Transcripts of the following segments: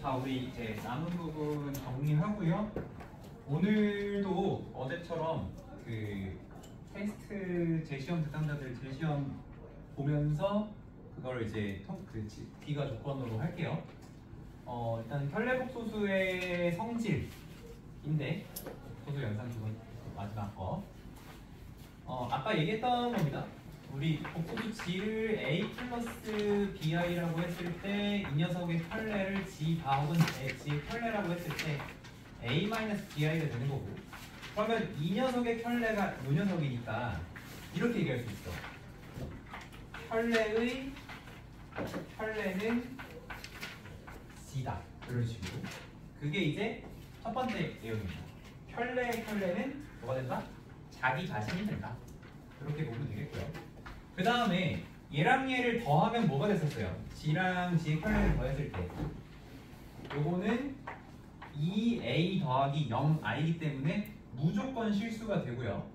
자, 우리 이제 남은 부분 정리하고요. 오늘도 어제처럼 그 테스트 재시험 대상자들 재시험 보면서 그걸 이제 비가 조건으로 할게요. 일단 혈례복소수의 성질인데 복소수 연산 두 번 마지막 거. 아까 얘기했던 겁니다. 우리 복소수 G를 A 플러스 BI라고 했을 때 이 녀석의 혈례를 G 바 혹은 G의 혈례라고 했을 때 A 마이너스 BI가 되는 거고, 그러면 이 녀석의 혈례가 이 녀석이니까 이렇게 얘기할 수 있어. 혈례는 G다. 그런 식으로. 그게 이제 첫 번째 내용입니다. 혈례는 뭐가 된다? 자기 자신이 된다. 그렇게 보면 되겠고요. 그 다음에 얘랑 얘를 더하면 뭐가 됐었어요? G랑 G의 혈례를 더했을 때 요거는 2A 더하기 0I이기 때문에 무조건 실수가 되고요.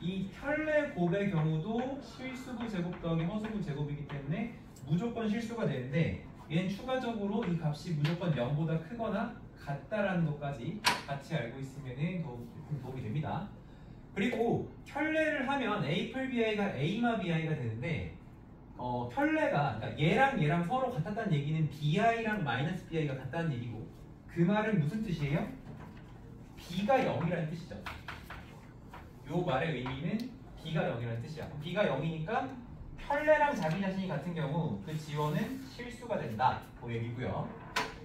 이 혈례 곱의 경우도 실수부 제곱 더하기 허수부 제곱이기 때문에 무조건 실수가 되는데, 얘는 추가적으로 이 값이 무조건 0보다 크거나 같다라는 것까지 같이 알고 있으면 도움이 됩니다. 그리고 혈례를 하면 A 풀 BI가 A마 BI가 되는데, 혈례가 그러니까 얘랑 서로 같았다는 얘기는 BI랑 마이너스 BI가 같다는 얘기고, 그 말은 무슨 뜻이에요? B가 0이라는 뜻이죠. 요 말의 의미는 B가 0이라는 뜻이야. B가 0이니까 혈례랑 자기 자신이 같은 경우 그 지원은 실수가 된다. 그 얘기고요.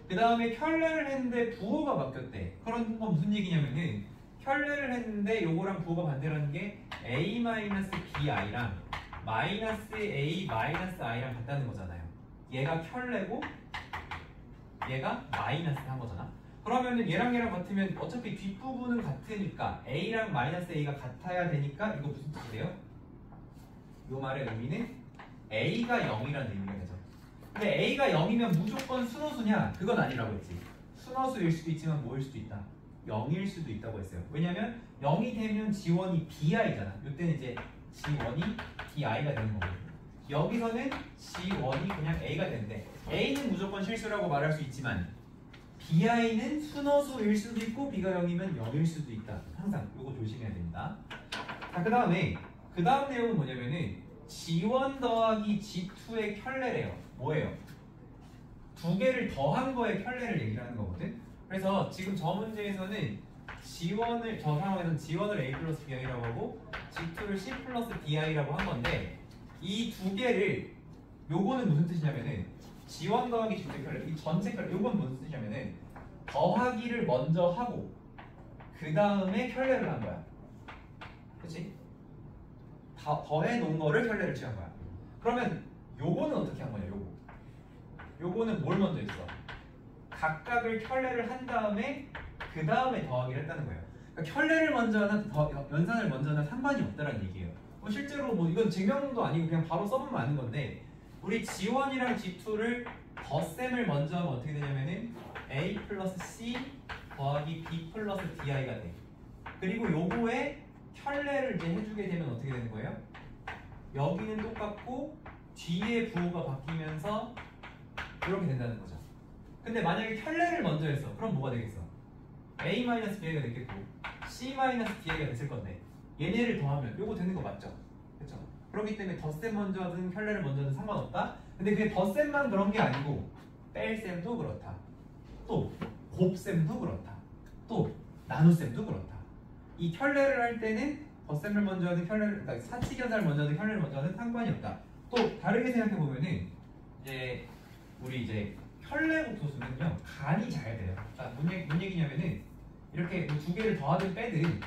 그 다음에 혈례를 했는데 부호가 바뀌었대. 그런 건 무슨 얘기냐면은 혈례를 했는데 요거랑 부호가 반대라는 게 A-BI랑 마이너스 A-I랑 같다는 거잖아요. 얘가 혈례고 얘가 마이너스 한 거잖아. 그러면은 얘랑 같으면 어차피 뒷부분은 같으니까 A랑 마이너스 A가 같아야 되니까 이거 무슨 뜻이래요? 요 말의 의미는 A가 0이라는 의미가 되죠. 근데 A가 0이면 무조건 순호수냐? 그건 아니라고 했지. 순호수일 수도 있지만 뭐일 수도 있다. 0일 수도 있다고 했어요. 왜냐면 0이 되면 G1이 BI잖아. 이때는 이제 G1이 BI가 되는 거고, 여기서는 G1이 그냥 A가 되는데 A는 무조건 실수라고 말할 수 있지만 BI는 순호수일 수도 있고 B가 0이면 0일 수도 있다. 항상 이거 조심해야 됩니다. 자, 그 다음 내용은 뭐냐면은 G1 더하기 G2의 혈례래요. 뭐예요? 두 개를 더한 거의 혈례를 얘기를 하는 거거든. 그래서 지금 저 문제에서는 저 상황에서는 G1을 A 플러스 BI라고 하고 G2를 C 플러스 DI라고 한 건데, 이 두 개를, 요거는 무슨 뜻이냐면은 G1 더하기 G2의 혈례, 이 전체 혈례, 요건 무슨 뜻이냐면은 더하기를 먼저 하고 그 다음에 혈례를 한 거야. 그치? 더해 놓은 거를 혈례를 취한 거야. 그러면 요거는 어떻게 한 거냐? 요거는 뭘 먼저 했어? 각각을 혈례를 한 다음에 그 다음에 더하기를 했다는 거예요. 그러니까 혈례를 먼저 하나 연산을 먼저 하나 상관이 없다는 얘기예요. 실제로 뭐 이건 증명도 아니고 그냥 바로 써보면 아는 건데, 우리 G1이랑 G2를 덧셈을 먼저 하면 어떻게 되냐면은 A 플러스 C 더하기 B 플러스 DI가 돼. 그리고 요거에 혈례를 이제 해주게 되면 어떻게 되는 거예요? 여기는 똑같고 뒤에 부호가 바뀌면서 이렇게 된다는 거죠. 근데 만약에 혈례를 먼저 했어. 그럼 뭐가 되겠어? A-BI가 됐겠고 C-DI가 됐을 건데, 얘네를 더하면 요거 되는 거 맞죠? 그쵸? 그렇기 때문에 덧셈 먼저 하든 혈례를 먼저 하든 상관없다. 근데 그게 덧셈만 그런 게 아니고 뺄셈도 그렇다. 또 곱셈도 그렇다. 또 나눗셈도 그렇다. 이 혈례를 할 때는 덧셈을 먼저 하든 그러니까 사칙연산을 먼저 하든 혈례를 먼저 하든 상관이 없다. 또 다르게 생각해 보면은 우리 혈례 복소수는요 간이 잘 돼요. 자, 뭔 얘기냐면은 이렇게 두 개를 더하든 빼든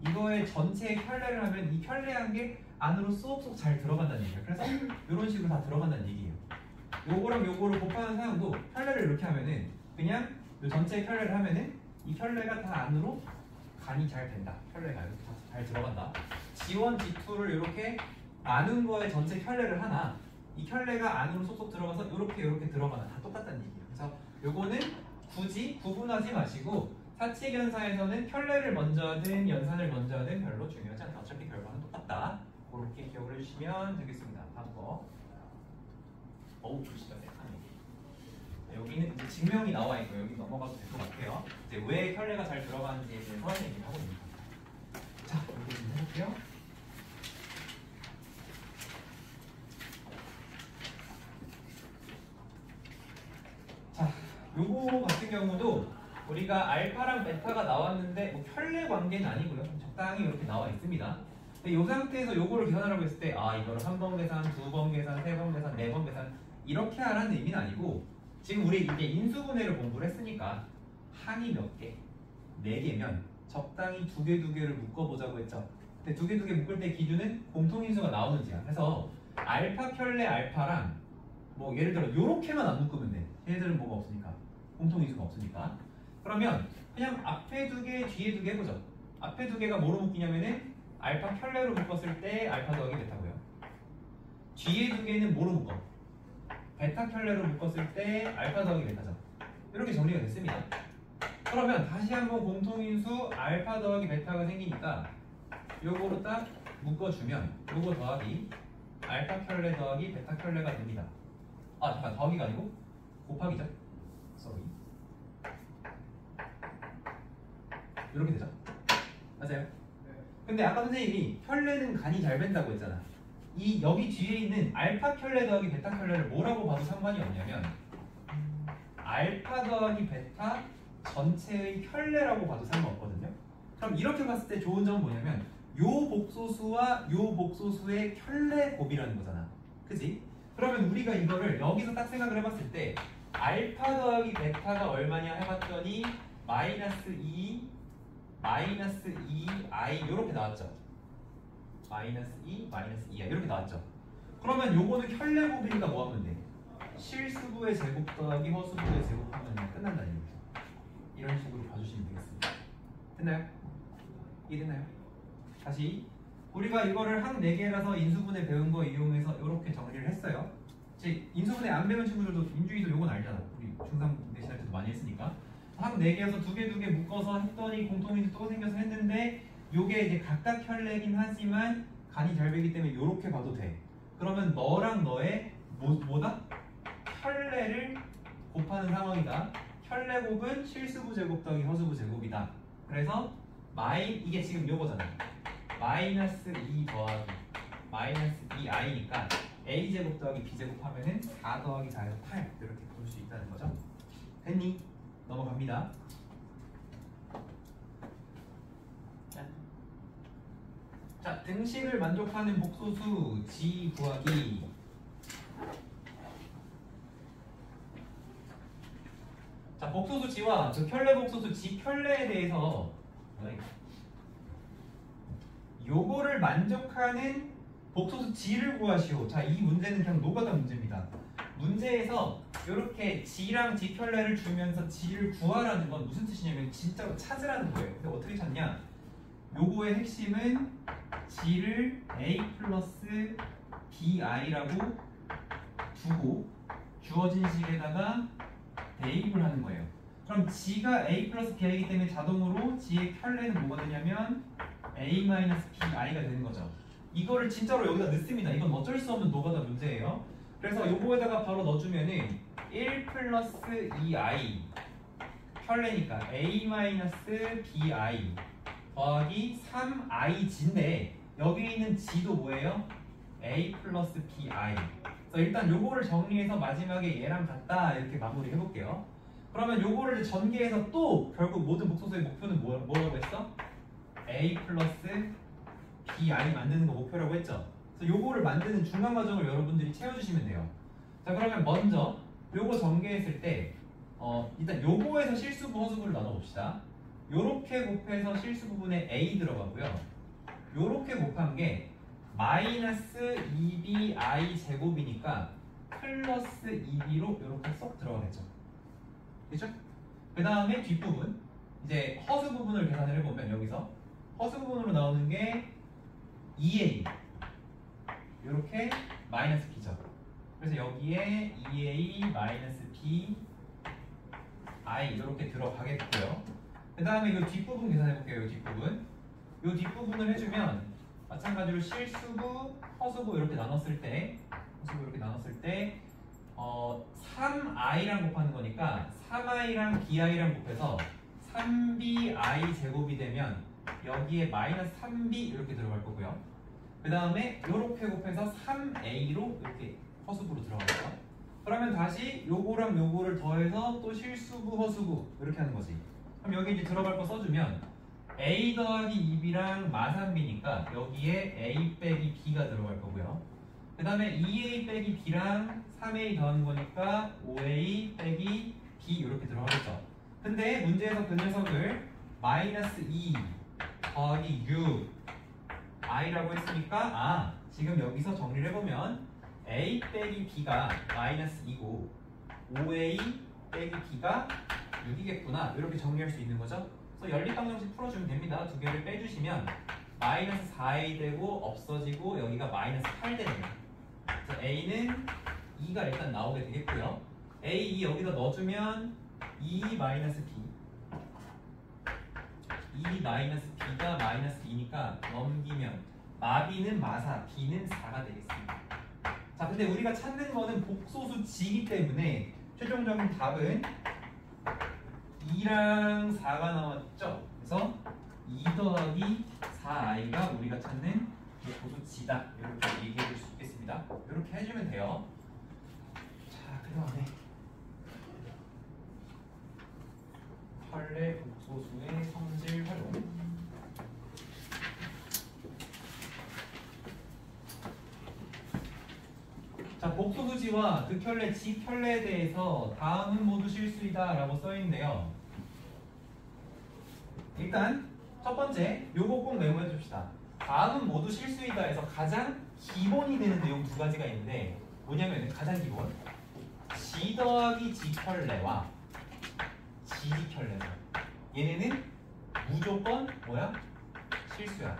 이거의 전체 혈례를 하면 이 혈례한 게 안으로 쏙쏙 잘 들어간다는 얘기예요. 그래서 이런 식으로 다 들어간다는 얘기예요. 요거랑 요거를 곱하는 사람도 혈례를 이렇게 하면은 그냥 이 전체 혈례를 하면은 이 혈례가 다 안으로 간이 잘 된다. 혈례가 이렇게 다 잘 들어간다. G1, G2를 이렇게 나눈 거에 전체 혈례를 하나, 이 혈례가 안으로 쏙쏙 들어가서 이렇게 들어가나 다 똑같다는 얘기예요. 그래서 요거는 굳이 구분하지 마시고 사칙연산에서는 혈례를 먼저 하든 연산을 먼저 하든 별로 중요하지 않다. 어차피 결과는 똑같다. 그렇게 기억을 해주시면 되겠습니다. 다음 거. 어우, 조심하세요. 여기는 증명이 나와 있고 여기 넘어가도 될 것 같아요. 이제 왜 켤레가 잘 들어가는지에 대해서 얘기를 하고 있는 겁니다. 자, 이렇게 좀 해볼게요. 자, 요거 같은 경우도 우리가 알파랑 베타가 나왔는데 뭐 켤레 관계는 아니고요. 적당히 이렇게 나와 있습니다. 근데 이 상태에서 요거를 계산하라고 했을 때 이거를 한 번 계산, 두 번 계산, 세 번 계산, 네 번 계산 이렇게 하라는 의미는 아니고 지금 우리 이제 인수분해를 공부를 했으니까 항이 몇 개? 4개면 적당히 두 개를 묶어보자고 했죠. 근데 두 개 묶을 때 기준은 공통인수가 나오는지야. 그래서 알파 켤레 알파랑 뭐 예를 들어 요렇게만 안 묶으면 돼. 얘네들은 뭐가 없으니까 공통인수가 없으니까. 그러면 그냥 앞에 2개 뒤에 2개 해보죠. 앞에 2개가 뭐로 묶이냐면은 알파 켤레로 묶었을 때 알파 더하기 베타고요. 뒤에 2개는 뭐로 묶어? 베타 켤레로 묶었을 때 알파 더하기 베타죠. 이렇게 정리가 됐습니다. 그러면 다시 한번 공통인수 알파 더하기 베타가 생기니까 요거로 딱 묶어주면 요거 더하기 알파 켤레 더하기 베타 켤레가 됩니다. 잠깐 더하기가 아니고 곱하기죠. sorry. 이렇게 되죠. 맞아요? 근데 아까 선생님이 켤레는 간이 잘 밴다고 했잖아. 이 여기 뒤에 있는 알파 켤레 더하기 베타 켤레를 뭐라고 봐도 상관이 없냐면 알파 더하기 베타 전체의 켤레라고 봐도 상관없거든요. 그럼 이렇게 봤을 때 좋은 점은 뭐냐면 요 복소수와 요 복소수의 켤레 곱이라는 거잖아. 그치? 그러면 우리가 이거를 여기서 딱 생각을 해봤을 때 알파 더하기 베타가 얼마냐 해봤더니 마이너스 2 i 이렇게 나왔죠. 마이너스 2 마이너스 2i 이렇게 나왔죠. 그러면 요거는 켤레 곱이니까 뭐 하면 돼? 실수부의 제곱 더하기 허수부의 제곱하면 끝난다는 얘기죠. 이런 식으로 봐주시면 되겠습니다. 됐나요? 이해됐나요? 다시 우리가 이거를 항 4개라서 인수분해 배운 거 이용해서 이렇게 정리를 했어요. 인수분해 안 배운 친구들도 민주이도 요건 알잖아. 우리 중3 내신할 때도 많이 했으니까 항 4개에서 2개 묶어서 했더니 공통인수 또 생겨서 했는데 요게 이제 각각 켤레긴 하지만 간이 잘 배기 때문에 요렇게 봐도 돼. 그러면 너랑 너의 뭐다? 켤레를 곱하는 상황이다. 켤레 곱은 실수부 제곱 더하기 허수부 제곱이다. 그래서 이게 지금 요거잖아. 마이너스 2 더하기 마이너스 2i니까 a제곱 더하기 b제곱 하면은 4 더하기 4에서 8 이렇게 볼 수 있다는 거죠. 됐니? 넘어갑니다. 자, 등식을 만족하는 복소수 g 구하기. 자, 복소수 g와 그 켤레 복소수 g 켤레에 대해서 요거를 만족하는 복소수 g를 구하시오. 자, 이 문제는 그냥 노가다 문제입니다. 문제에서 이렇게 g랑 g 켤레를 주면서 g를 구하라는 건 무슨 뜻이냐면 진짜로 찾으라는 거예요. 근데 어떻게 찾냐? 요거의 핵심은 g를 a 플러스 bi라고 두고 주어진 식에다가 대입을 하는 거예요. 그럼 g가 a 플러스 bi이기 때문에 자동으로 g의 켤레는 뭐가 되냐면 a 마이너스 bi가 되는 거죠. 이거를 진짜로 여기다 넣습니다. 이건 어쩔 수 없는 노가다 문제예요. 그래서 요거에다가 바로 넣어주면은 1 플러스 2i 켤레니까 a 마이너스 bi 더하기 3ig인데 여기 있는 g도 뭐예요? a 플러스 bi. 그래서 일단 요거를 정리해서 마지막에 얘랑 같다 이렇게 마무리 해볼게요. 그러면 요거를 전개해서 또 결국 모든 복소수의 목표는 뭐라고 했어? a 플러스 bi 만드는 거 목표라고 했죠. 그래서 요거를 만드는 중간 과정을 여러분들이 채워주시면 돼요. 자, 그러면 먼저 요거 전개했을 때 일단 요거에서 실수부 허수부를 나눠봅시다. 요렇게 곱해서 실수 부분에 a 들어가고요. 요렇게 곱한 게 마이너스 2bi 제곱이니까 플러스 2b로 요렇게 쏙 들어가겠죠. 그렇죠? 그 다음에 뒷부분 이제 허수 부분을 계산을 해보면 여기서 허수 부분으로 나오는 게 2a 요렇게 마이너스 b죠. 그래서 여기에 2a 마이너스 b i 이렇게 들어가겠고요. 그 다음에 이 뒷부분 계산해볼게요. 이 뒷부분. 이 뒷부분을 해주면 마찬가지로 실수부, 허수부 이렇게 나눴을 때 3i랑 곱하는 거니까 3i랑 bi랑 곱해서 3bi 제곱이 되면 여기에 마이너스 3b 이렇게 들어갈 거고요. 그 다음에 이렇게 곱해서 3a로 이렇게 허수부로 들어가고요. 그러면 다시 요거랑 요거를 더해서 또 실수부 허수부 이렇게 하는 거지. 그럼 여기 이제 들어갈 거 써주면 a 더하기 2b랑 마3b니까 여기에 a 빼기 b가 들어갈 거고요. 그 다음에 2a 빼기 b랑 3a 더하는 거니까 5a 빼기 b 이렇게 들어가겠죠. 근데 문제에서 그 녀석을 마이너스 2 더하기 6 i라고 했으니까 지금 여기서 정리를 해보면 a 빼기 b가 마이너스 2고 5a 빼기 b가 6이겠구나 이렇게 정리할 수 있는 거죠. 그래서 연립방정식 풀어주면 됩니다. 두 개를 빼주시면 마이너스 4a 되고 없어지고 여기가 마이너스 8 되네요. 그래서 a는 2가 일단 나오게 되겠고요. a2 여기다 넣어주면 2 마이너스 b 2 마이너스 b가 마이너스 2니까 넘기면 마b는 마4, b는 4가 되겠습니다. 자, 근데 우리가 찾는 거는 복소수 g이기 때문에 최종적인 답은 2랑 4가 나왔죠? 그래서 2 더하기 4i가 우리가 찾는 복소수 g다 이렇게 얘기해 줄 수 있겠습니다. 이렇게 해주면 돼요. 자, 그 다음에 켤레 복소수의 성질 활용. 자, 복소수지와 그 켤레, 지 켤레에 대해서 다음은 모두 실수이다 라고 써있는데요. 일단 첫 번째 요거 꼭 메모해 줍시다. 다음은 모두 실수이다 해서 가장 기본이 되는 내용 두 가지가 있는데 뭐냐면 가장 기본 지 더하기 지 켤레와 지지 켤레죠. 얘네는 무조건 뭐야? 실수야.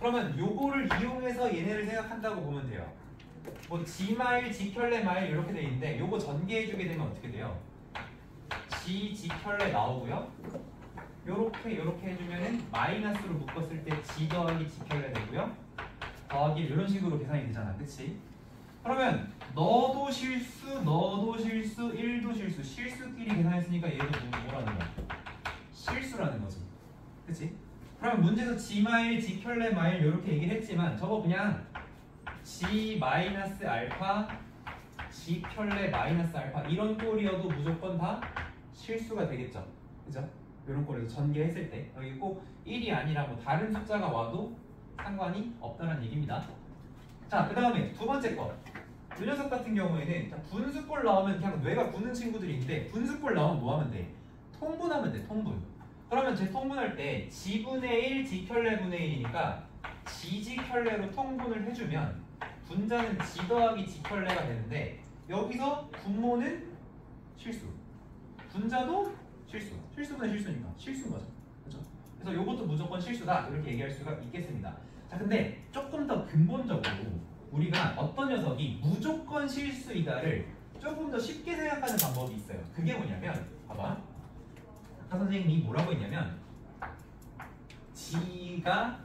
그러면 요거를 이용해서 얘네를 생각한다고 보면 돼요. 뭐 지마일, 지켤레 마일 이렇게 돼 있는데 요거 전개해주게 되면 어떻게 돼요? 지켤레 나오고요. 요렇게 해주면은 마이너스로 묶었을 때 지 더하기 지켤레 되고요. 더하기 이런 식으로 계산이 되잖아, 그치? 그러면 너도 실수, 너도 실수, 1도 실수, 실수끼리 계산했으니까 얘도 뭐라는 거야? 실수라는 거지, 그치? 그럼 문제에서 지마일, 지켤레 마일 이렇게 얘기를 했지만 저거 그냥 지 마이너스 알파, 지 켤레 마이너스 알파 이런 꼴이어도 무조건 다 실수가 되겠죠, 그죠? 이런 꼴에서 전개했을 때 여기 꼭 1이 아니라 뭐 다른 숫자가 와도 상관이 없다는 얘기입니다. 자, 그 다음에 두 번째 거. 이 녀석 같은 경우에는 분수꼴 나오면 그냥 뇌가 굳는 친구들이 있는데 분수꼴 나오면 뭐 하면 돼? 통분하면 돼, 통분. 그러면 제 통분할 때 지분의 1, 지켤레분의 1이니까 지지켤레로 통분을 해주면 분자는 지 더하기 지켤레가 되는데 여기서 분모는 실수, 분자도 실수, 실수분의 실수니까 실수인 거죠, 그렇죠? 그래서 이것도 무조건 실수다 이렇게 얘기할 수가 있겠습니다. 자, 근데 조금 더 근본적으로 우리가 어떤 녀석이 무조건 실수이다를 조금 더 쉽게 생각하는 방법이 있어요. 그게 뭐냐면 봐봐, 아까 선생님이 뭐라고 했냐면 지가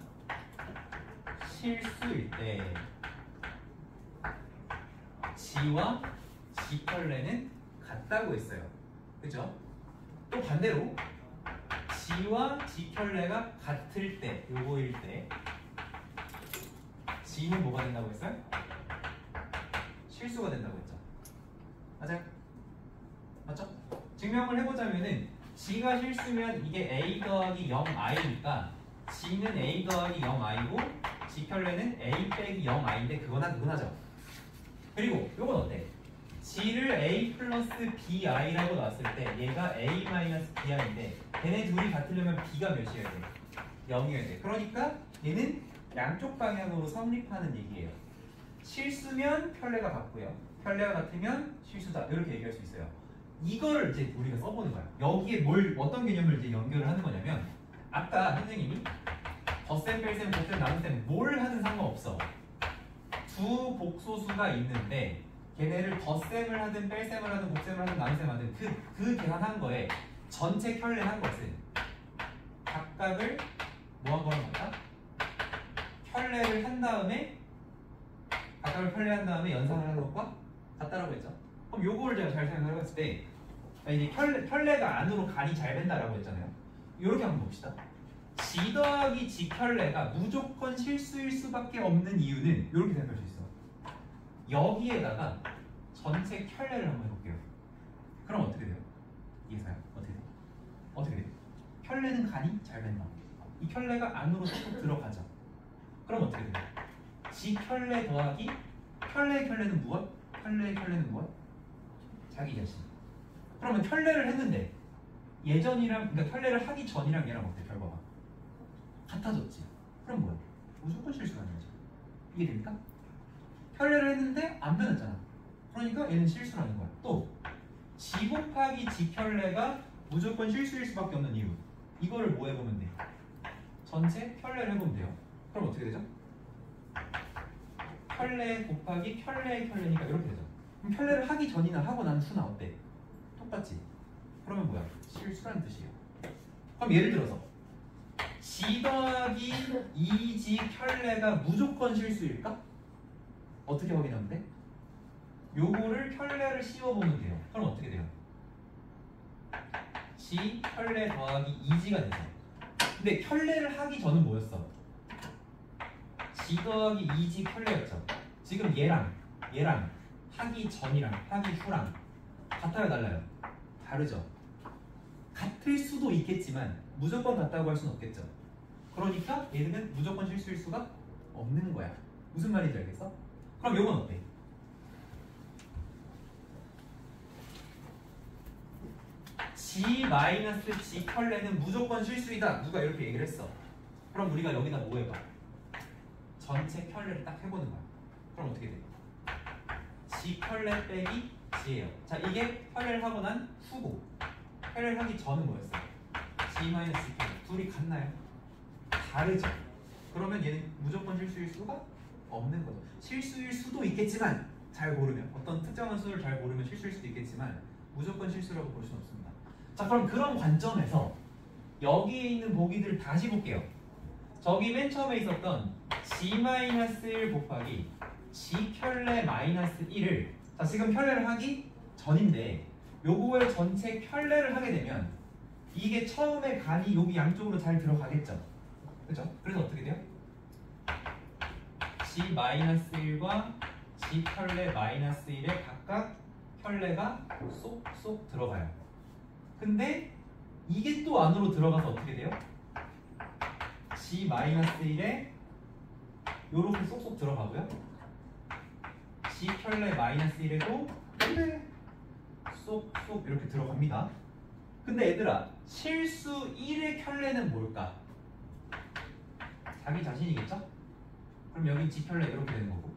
실수일 때 지와 지켤레는 같다고 했어요, 그죠? 또 반대로 지와 지켤레가 같을 때, 요거일 때 지는 뭐가 된다고 했어요? 실수가 된다고 했죠. 맞아요? 맞죠? 증명을 해보자면은 지가 실수면 이게 a 더하기 0i니까 지는 a 더하기 0i고 지켤레는 a 빼기 0i인데 그거나 그거나죠. 그리고 요건 어때? g를 a 플러스 bi라고 놨을 때 얘가 a 마이너스 bi인데 얘네 둘이 같으려면 b가 몇이어야 돼? 0이어야 돼. 그러니까 얘는 양쪽 방향으로 성립하는 얘기예요. 실수면 켤레가 같고요, 켤레가 같으면 실수다 이렇게 얘기할 수 있어요. 이거를 이제 우리가 써보는 거야. 여기에 어떤 개념을 이제 연결을 하는 거냐면 아까 선생님이 덧셈, 뺄셈, 곱셈, 나눗셈 뭘 하든 상관없어. 두 복소수가 있는데 걔네를 덧셈을 하든 뺄셈을 하든 곱셈을 하든 나눗셈을 하든 그 계산한 거에 전체 켤레한 것은 각각을 뭐 한 거는 같다? 켤레를 한 다음에 각각을 켤레한 다음에 연산을 하는 것과 같다라고 했죠. 그럼 요거를 제가 잘 생각해봤을 때 이제 켤레가 안으로 간이 잘 밴다라고 했잖아요. 이렇게 한번 봅시다. G 더하기 G 켤레가 무조건 실수일 수밖에 없는 이유는 이렇게 생각할 수 있어. 여기에다가 전체 켤레를 한번 해볼게요. 그럼 어떻게 돼요? 이해가요? 어떻게 돼요? 어떻게 돼요? 켤레는 간이 잘 밴다. 이 켤레가 안으로 쏙 들어가죠. 그럼 어떻게 돼요? G 켤레 더하기 켤레의 켤레는 무엇? 켤레의 켤레는 무엇? 자기 자신. 그러면 켤레를 했는데 예전이랑 그러니까 켤레를 하기 전이랑 얘랑 어때? 결과가 같아졌지. 그럼 뭐야? 무조건 실수가 아니죠. 이해됩니까? 켤레를 했는데 안 변했잖아. 그러니까 얘는 실수라는 거야. 또 G 곱하기 G 켤레가 무조건 실수일 수밖에 없는 이유. 이거를 뭐 해보면 돼? 전체 켤레를 해보면 돼요. 그럼 어떻게 되죠? 켤레 곱하기 켤레의 켤레니까 이렇게 되죠. 그럼 켤레를 하기 전이나 하고 난 후나 어때? 똑같지? 그러면 뭐야? 실수라는 뜻이에요. 그럼 예를 들어서 G 더하기 2G 켤레가 무조건 실수일까? 어떻게 확인하면 돼? 요거를 켤레를 씌워보면 돼요. 그럼 어떻게 돼요? G 켤레 더하기 2G가 되죠. 근데 켤레를 하기 전은 뭐였어? G 더하기 2G 켤레였죠. 지금 얘랑 하기 전이랑 하기 후랑 같아요, 달라요? 다르죠. 같을 수도 있겠지만 무조건 같다고 할 수는 없겠죠. 그러니까 얘는 무조건 실수일 수가 없는 거야. 무슨 말인지 알겠어? 그럼 요건 어때? G-G 켤레는 무조건 실수이다. 누가 이렇게 얘기를 했어. 그럼 우리가 여기다 뭐 해봐? 전체 켤레를 딱 해보는 거야. 그럼 어떻게 돼? G 켤레 빼기 G예요. 자, 이게 켤레를 하고 난 후고 켤레를 하기 전은 뭐였어? G-G 켤레. 둘이 같나요? 다르죠. 그러면 얘는 무조건 실수일 수가 없는 거죠. 실수일 수도 있겠지만 잘 모르면 어떤 특정한 수를 잘 모르면 실수일 수도 있겠지만 무조건 실수라고 볼 수는 없습니다. 자, 그럼 그런 관점에서 여기에 있는 보기들 다시 볼게요. 저기 맨 처음에 있었던 G-1 곱하기 G 켤레 마이너스 1을 자, 지금 켤레를 하기 전인데 요거의 전체 켤레를 하게 되면 이게 처음에 간이 여기 양쪽으로 잘 들어가겠죠. 그죠? 그래서 어떻게 돼요? G-1과 G 켤레 마이너스 1에 각각 켤레가 쏙쏙 들어가요. 근데 이게 또 안으로 들어가서 어떻게 돼요? G-1에 요렇게 쏙쏙 들어가고요. G 켤레 마이너스 1에도 쏙쏙 이렇게 들어갑니다. 근데 얘들아, 실수 1의 켤레는 뭘까? 자기 자신이겠죠? 그럼 여기 G 켤레 이렇게 되는 거고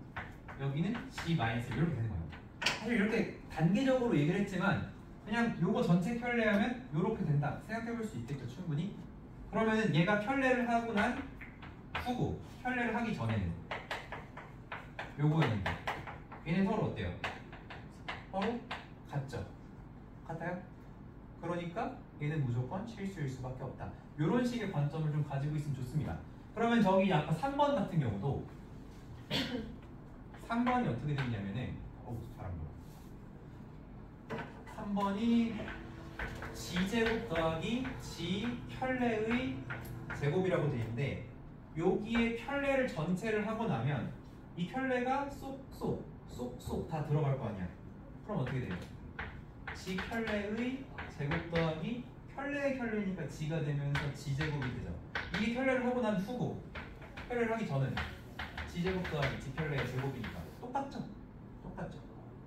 여기는 G-1 이렇게 되는 거예요. 사실 이렇게 단계적으로 얘기를 했지만 그냥 요거 전체 켤레 하면 요렇게 된다 생각해 볼 수 있겠죠, 충분히. 그러면은 얘가 켤레를 하고 난 후고 켤레를 하기 전에는 요거였는데 얘는 서로 어때요? 서로 같죠? 같아요? 그러니까 얘는 무조건 실수일 수밖에 없다. 요런 식의 관점을 좀 가지고 있으면 좋습니다. 그러면 저기 아까 3번 같은 경우도 3번이 어떻게 되냐면은 잘안 보여. 3번이 G제곱 더하기 G 켤레의 제곱이라고 되어 있는데 여기에 켤레를 전체를 하고 나면 이 켤레가 쏙쏙 다 들어갈 거 아니야. 그럼 어떻게 돼요? G 켤레의 제곱 더하기 켤레의 켤레니까 G가 되면서 G제곱이 되죠. 이게 켤레를 하고 난 후고 켤레를 하기 전은 G제곱 더하기 G 켤레의 제곱이니까 똑같죠? 똑같죠.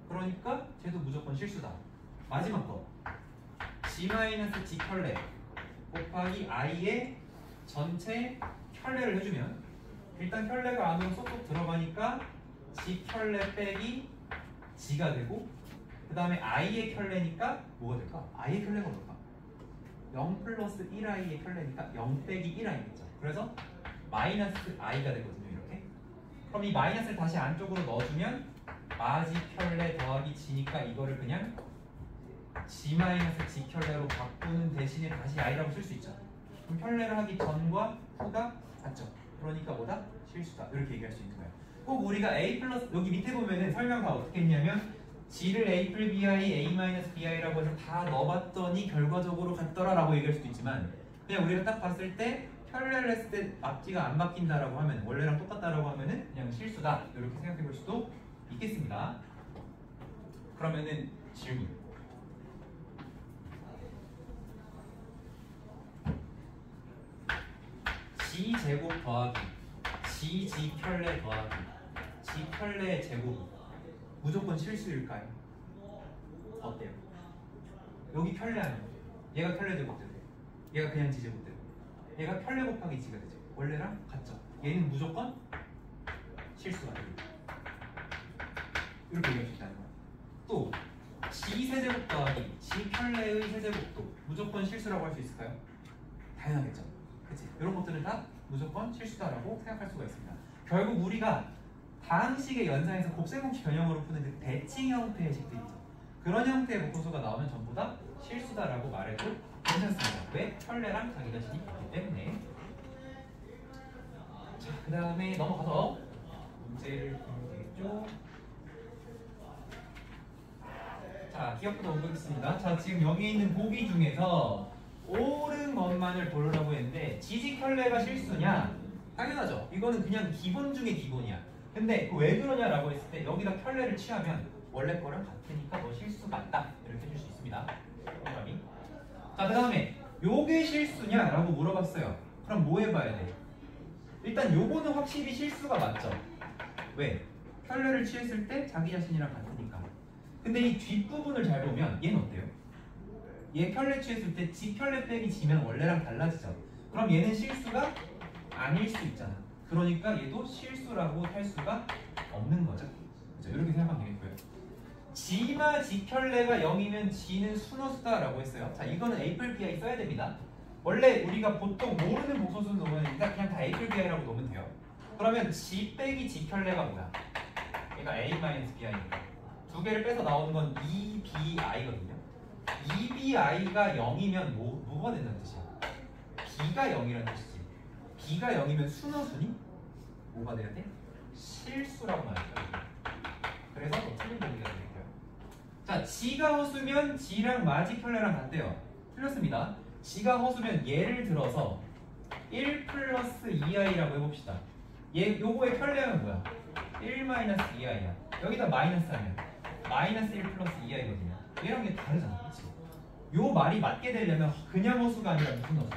그러니까 쟤도 무조건 실수다. 마지막 거 G-G 켤레 곱하기 I의 전체 켤레를 해주면 일단 켤레가 안으로 쏙쏙 들어가니까 G 켤레 빼기 G가 되고 그 다음에 I의 켤레니까 뭐가 될까? I의 켤레가 뭘까? 0 플러스 1i의 켤레니까 0 빼기 1i겠죠. 그래서 마이너스 i가 되거든요. 이렇게. 그럼 이 마이너스를 다시 안쪽으로 넣어주면 마지 켤레 더하기 g니까 이거를 그냥 g-g 켤레로 바꾸는 대신에 다시 i라고 쓸 수 있죠. 그럼 켤레를 하기 전과 후가 같죠. 그러니까 뭐다? 실수다. 이렇게 얘기할 수 있는 거예요. 꼭 우리가 a 플러스 여기 밑에 보면은 설명 다 어떻게 했냐면 g를 a 플 bi, a 마이너스 bi라고 해서 다 넣어봤더니 결과적으로 같더라라고 얘기할 수도 있지만 그냥 우리가 딱 봤을 때 혈례를 했을 때 앞뒤가 안 바뀐다라고 하면 원래랑 똑같다라고 하면은 그냥 실수다 이렇게 생각해 볼 수도 있겠습니다. 그러면은 질문. g 제곱 더하기 g 혈례 더하기 g 혈례 제곱 무조건 실수일까요? 어때요? 여기 혈례하는 거죠. 얘가 혈례 제곱대로 돼요. 얘가 그냥 g 제곱대로. 얘가 혈례 곱하기 g가 되죠. 원래랑 같죠. 얘는 무조건 실수가 돼요. 이렇게 얘기할 수 있다는 거예요. 또 g 세제곱 더하기 g 혈례의 세제곱도 무조건 실수라고 할 수 있을까요? 당연하겠죠. 그치? 이런 것들은 다 무조건 실수다라고 생각할 수가 있습니다. 결국 우리가 다항식의 연산에서 곱셈공식 변형으로 푸는 그 대칭 형태의 식들이죠. 그런 형태의 복소수가 나오면 전부 다 실수다라고 말해도 괜찮습니다. 왜? 혈례랑 자기 자신이 있기 때문에. 자, 그 다음에 넘어가서 문제를 보면 되겠죠. 자, 기억부터 보겠습니다. 자, 지금 여기 있는 보기 중에서 옳은 것만을 고르라고 했는데 지직 혈례가 실수냐? 당연하죠. 이거는 그냥 기본 중에 기본이야. 근데 왜 그러냐라고 했을 때 여기다 혈례를 취하면 원래 거랑 같으니까 너 실수 맞다 이렇게 해줄 수 있습니다. 동그라미. 자, 그 다음에 요게 실수냐라고 물어봤어요. 그럼 뭐 해봐야 돼? 일단 요거는 확실히 실수가 맞죠. 왜? 혈례를 취했을 때 자기 자신이랑 같으니까. 근데 이 뒷부분을 잘 보면 얘는 어때요? 얘 혈례 취했을 때 지 혈례 빼기 지면 원래랑 달라지죠. 그럼 얘는 실수가 아닐 수 있잖아. 그러니까 얘도 실수라고 할 수가 없는 거죠. 그렇죠? 이렇게 생각하면 되겠고요. g마 g 혈례가 0이면 g는 순호수다라고 했어요. 자, 이거는 a 플 bi 써야 됩니다. 원래 우리가 보통 모르는 복소수는 넣으면 그냥 다 a 플 bi라고 넣으면 돼요. 그러면 g 빼기 g 혈례가 뭐야? 얘가 a 마이너스 bi니까 두 개를 빼서 나오는 건 2bi거든요. 2bi가 0이면 뭐가 된다는 뜻이야? b가 0이라는 뜻이지. b가 0이면 순호수니? 뭐가 돼야 돼? 실수라고 말해요. 그래서 더 틀린 보기가 되고요. 자, g가 허수면 g랑 마지 혈례랑 같대요. 틀렸습니다. g가 허수면 예를 들어서 1 플러스 2i라고 해봅시다. 요거의 혈례는 뭐야? 1 마이너스 2i야. 여기다 마이너스 하면 마이너스 1 플러스 2i거든요. 얘랑 얘 다르잖아. 그치? 요 말이 맞게 되려면 그냥 허수가 아니라 무슨 허수?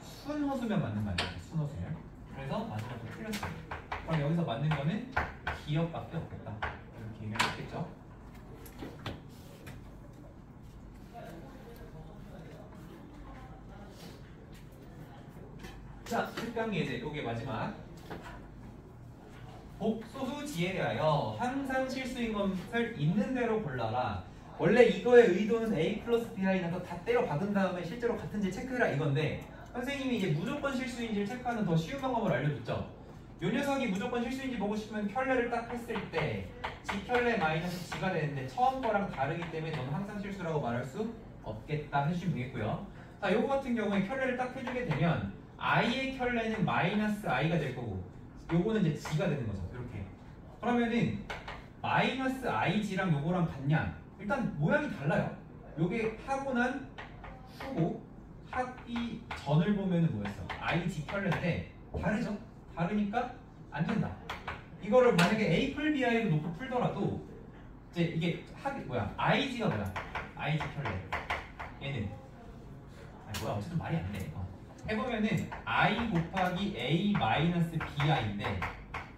순허수면 맞는 말이에요. 순허수면. 그래서 마지막으로 틀렸어요. 그럼 여기서 맞는 거는 기억밖에 없겠다. 이렇게 얘기했겠죠. 자, 특강 예제. 요게 마지막. 복소수 지에 대하여 항상 실수인 것을 있는 대로 골라라. 원래 이거의 의도는 a 플러스 bi나서 다 때려 박은 다음에 실제로 같은지 체크해라 이건데 선생님이 이제 무조건 실수인지를 체크하는 더 쉬운 방법을 알려줬죠. 요 녀석이 무조건 실수인지 보고 싶으면 혈례를 딱 했을 때 g 혈례 마이너스 g가 되는데 처음 거랑 다르기 때문에 너는 항상 실수라고 말할 수 없겠다 해주시면 되겠고요. 자, 요거 같은 경우에 혈례를 딱 해주게 되면 i의 혈례는 마이너스 i가 될 거고 요거는 이제 g가 되는 거죠. 이렇게. 그러면은 마이너스 ig랑 요거랑 같냐? 일단 모양이 달라요. 요게 하고 난 후고 하기 전을 보면은 뭐였어? ig 혈례인데 다르죠? 다르니까 안 된다. 이거를 만약에 a 플 bi로 놓고 풀더라도 이제 이게 ig가 뭐야? ig 혈례. 얘는 어쨌든 말이 안 돼. 해보면은 i 곱하기 a 마이너스 bi인데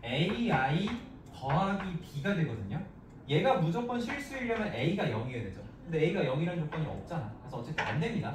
ai 더하기 b가 되거든요. 얘가 무조건 실수이려면 a가 0이어야 되죠. 근데 a가 0이라는 조건이 없잖아. 그래서 어쨌든 안 됩니다.